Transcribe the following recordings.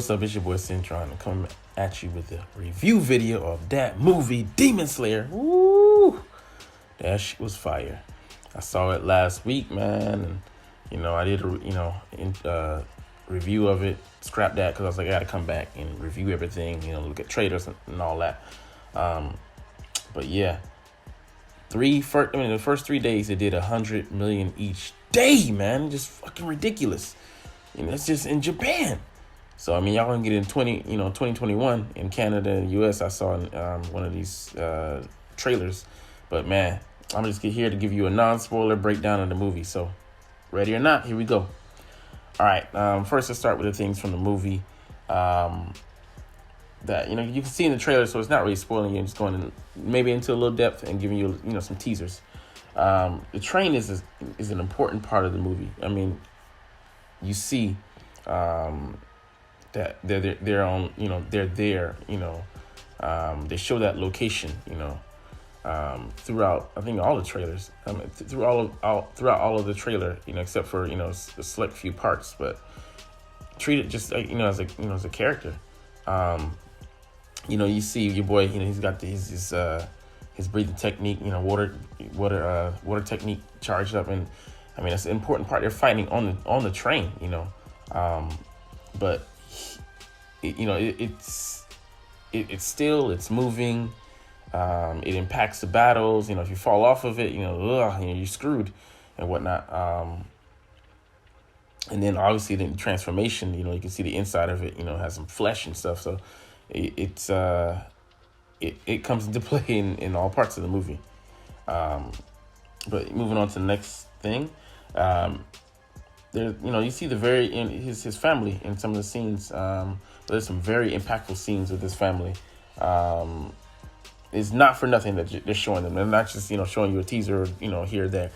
What's up, it's your boy Cintron, coming at you with a review video of that movie, Demonslayer. Woo! That shit was fire. I saw it last week, man, and, I did a, review of it, scrap that, because I was like, I gotta come back and review everything, look at trailers and all that. But yeah, the first 3 days, it did 100 million each day, man. Just fucking ridiculous. It's just in Japan. So, y'all gonna get in 2021 in Canada and US. I saw one of these trailers. But, man, I'm just here to give you a non-spoiler breakdown of the movie. So, ready or not, here we go. All right, first let's start with the things from the movie that, you can see in the trailer, so it's not really spoiling you. I'm just going maybe into a little depth and giving you, some teasers. The train is an important part of the movie. You see that they're on, they're there, they show that location, throughout, I think, all the trailers, throughout all of the trailer, except for, a select few parts, but treat it just like, as a character. You see your boy, he's got his breathing technique, water technique charged up, and that's an important part. They're fighting on the train, but it's moving. It impacts the battles. If you fall off of it, you're screwed and whatnot. And then obviously the transformation, you can see the inside of it, has some flesh and stuff. So it comes into play in all parts of the movie. But moving on to the next thing, there, you see his family in some of the scenes. There's some very impactful scenes with his family. It's not for nothing that they're showing them. They're not just, showing you a teaser, here or there.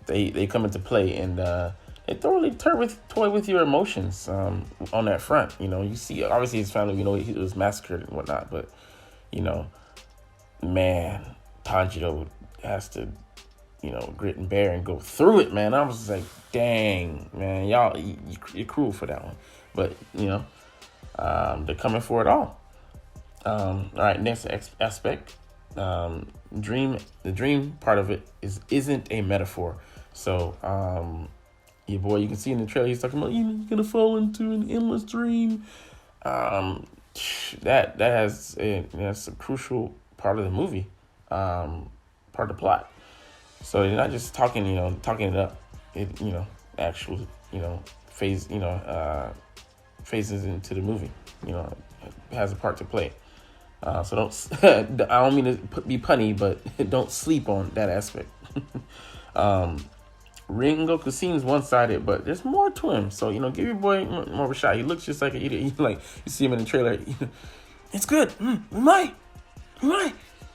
They come into play, and they thoroughly toy with your emotions on that front. You see, obviously his family, he was massacred and whatnot, but, man, Tanjiro has to, grit and bear and go through it, man. I was just like, dang, man, y'all, you're cruel for that one. But, they're coming for it all. All right, next aspect, the dream part of it isn't a metaphor. So, your boy, you can see in the trailer, he's talking about, you're gonna fall into an endless dream. That's a crucial part of the movie, part of the plot. So you're not just talking it up. It, actually, phases into the movie. It has a part to play. So don't. I don't mean to be punny, but don't sleep on that aspect. Rengoku seems one-sided, but there's more to him. So give your boy more of a shot. He looks just like an idiot. You see him in the trailer. It's good. Umai.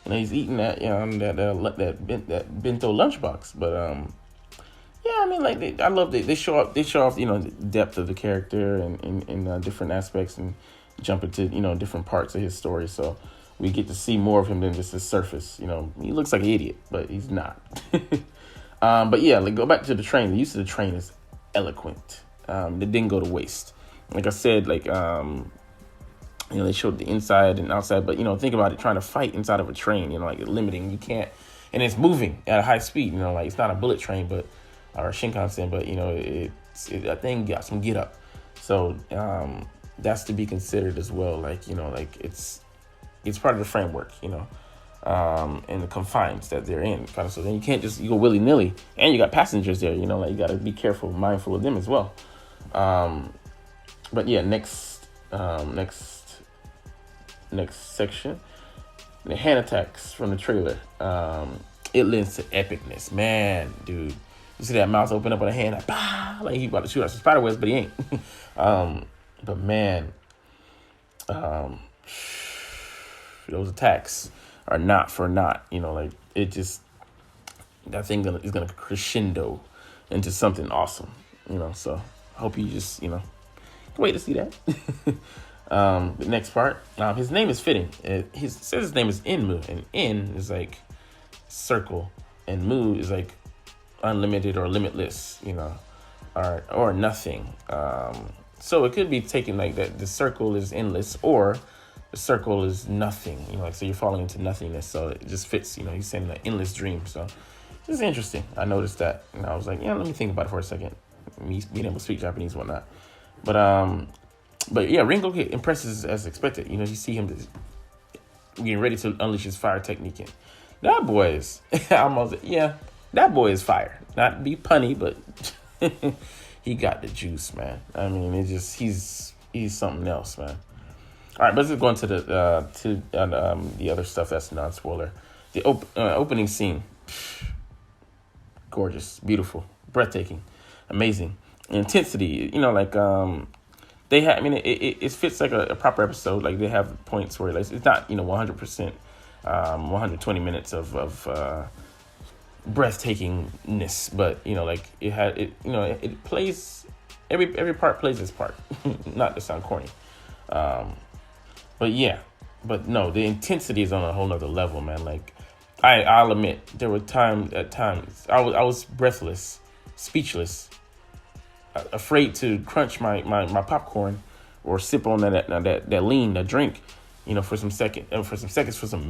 He's eating that that bento lunchbox. But I love it. They show off the depth of the character and in different aspects, and jump into different parts of his story. So we get to see more of him than just his surface. He looks like an idiot, but he's not. But yeah, go back to the train. The use of the train is eloquent. It didn't go to waste. Like I said, they showed the inside and outside, but think about it, trying to fight inside of a train, limiting, you can't, and it's moving at a high speed, it's not a bullet train, or a Shinkansen, but that thing got some get up. So that's to be considered as well. It's part of the framework, and the confines that they're in. So then you can't just go willy nilly, and you got passengers there. You got to be careful, mindful of them as well. But yeah, next section, the hand attacks from the trailer. It lends to epicness, man, dude. You see that mouth open up with a hand, like he about to shoot out some spider webs, but he ain't. But man, those attacks are not for naught. It just, that thing is gonna crescendo into something awesome. So I hope you just wait to see that. The next part, his name is fitting. He says his name is Inmu, and In is like circle, and Mu is like unlimited or limitless, or nothing. So it could be taken like that the circle is endless, or the circle is nothing, like, so you're falling into nothingness. So it just fits, he's saying an endless dream. So it's interesting. I noticed that, and I was like, let me think about it for a second. Me being able to speak Japanese and whatnot. But yeah, Ringo impresses as expected. You see him getting ready to unleash his fire technique. And that boy is, that boy is fire. Not to be punny, but he got the juice, man. I mean, he's something else, man. All right, but let's go into the other stuff that's non-spoiler. The opening scene, gorgeous, beautiful, breathtaking, amazing. Intensity, they have. I mean, it fits like a proper episode. Like, they have points where it's not 100%, 120 minutes of breathtakingness, but it plays every part plays its part. Not to sound corny. But no, the intensity is on a whole nother level, man. Like, I'll admit, there were times I was breathless, speechless, afraid to crunch my popcorn or sip on that lean, that drink, for some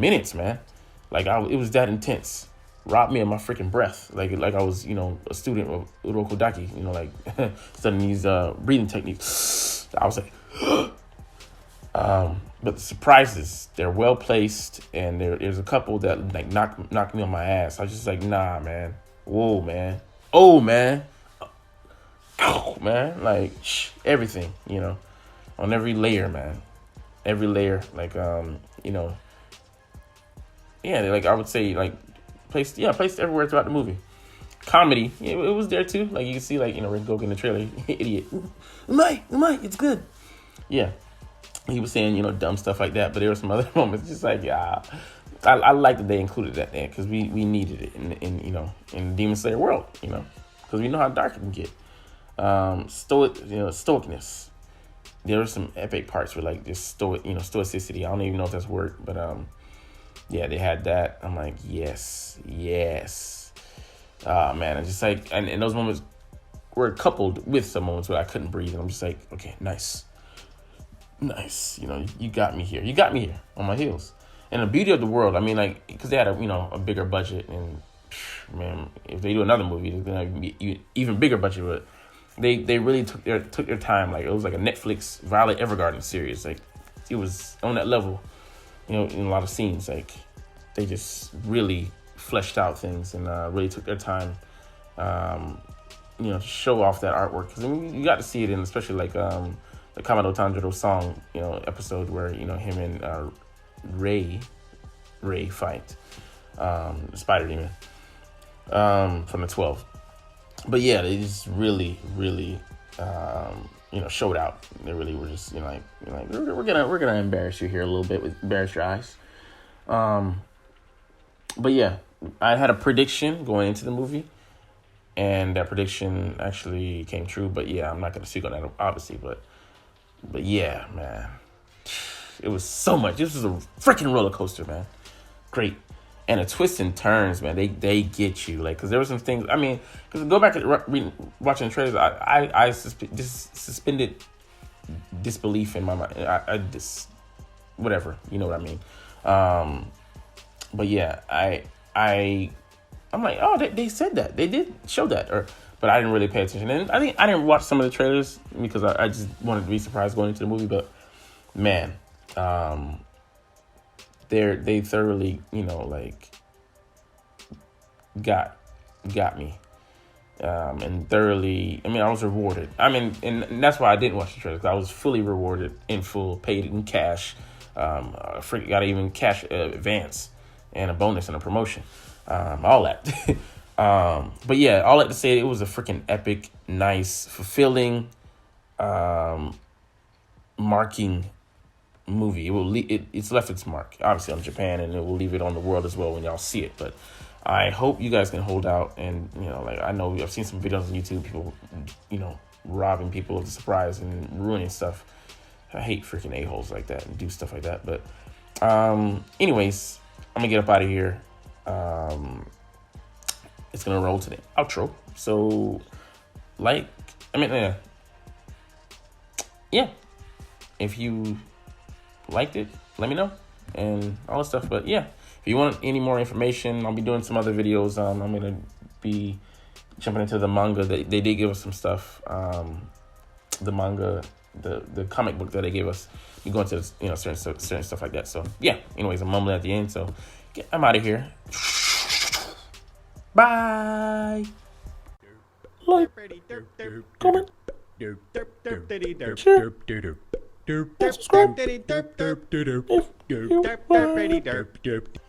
minutes, man. Like, it was that intense. Robbed me of my freaking breath. Like I was, a student of Urokodaki, studying these breathing techniques. I was like, but the surprises, they're well placed, and there's a couple that like knocked me on my ass. I was just like, nah, man. Whoa, man. Oh, man. Ow, man. Like, everything, on every layer, man. Every layer, like, like I would say, like, placed everywhere throughout the movie. Comedy, it was there too. Like, you can see, like, Ringo in the trailer, idiot. Umai, it's good. Yeah. He was saying, dumb stuff like that, but there were some other moments just like, I like that they included that there, because we needed it in Demon Slayer world, because we know how dark it can get. Stoicness. There were some epic parts where, like, just stoicity. I don't even know if that's a word, but yeah, they had that. I'm like, yes. Man, it's just like, and those moments were coupled with some moments where I couldn't breathe, and I'm just like, okay, nice. You got me here. You got me here on my heels. And the beauty of the world, I mean, like, because they had a bigger budget, and man, if they do another movie, it's gonna be even bigger budget. But they really took their time. Like, it was like a Netflix Violet Evergarden series. Like, it was on that level, in a lot of scenes. Like, they just really fleshed out things and really took their time, to show off that artwork. Because you got to see it in, especially like the Kamado Tanjiro song, episode where, him and Ray fight, Spider Demon, from the 12. But yeah, they just really, really, showed out. They really were just, we're gonna embarrass you here a little bit, embarrass your eyes. But yeah, I had a prediction going into the movie, and that prediction actually came true. But yeah, I'm not gonna speak on that, obviously, but yeah, man, it was so much. This was a freaking roller coaster, man. Great. And the twists and turns, man, they get you. Like, because there were some things, I mean, because go back to watching the trailers, I just suspended disbelief in my mind. I just, whatever, you know what I mean. But yeah, I'm like, oh, they said that. They did show that. But I didn't really pay attention. And I think I didn't watch some of the trailers because I just wanted to be surprised going into the movie. But man, they thoroughly, got me. And thoroughly, I mean, I was rewarded. I mean, and that's why I didn't watch the trailers. I was fully rewarded in full, paid in cash. Got even cash advance and a bonus and a promotion. All that. But yeah, all that to say, it was a freaking epic, nice, fulfilling, marking movie. It's left its mark, obviously, on Japan, and it will leave it on the world as well when y'all see it. But I hope you guys can hold out, and I know I've seen some videos on YouTube, people, robbing people of the surprise and ruining stuff. I hate freaking a-holes like that and do stuff like that. But anyways, I'm gonna get up out of here. It's gonna roll to the outro. So, yeah, if you liked it, let me know and all this stuff. But yeah, if you want any more information, I'll be doing some other videos. I'm gonna be jumping into the manga. They did give us some stuff. The manga, the comic book that they gave us. We go into certain stuff like that. So yeah. Anyways, I'm mumbling at the end. So I'm out of here. Bye. Like, comment, share, subscribe if you like.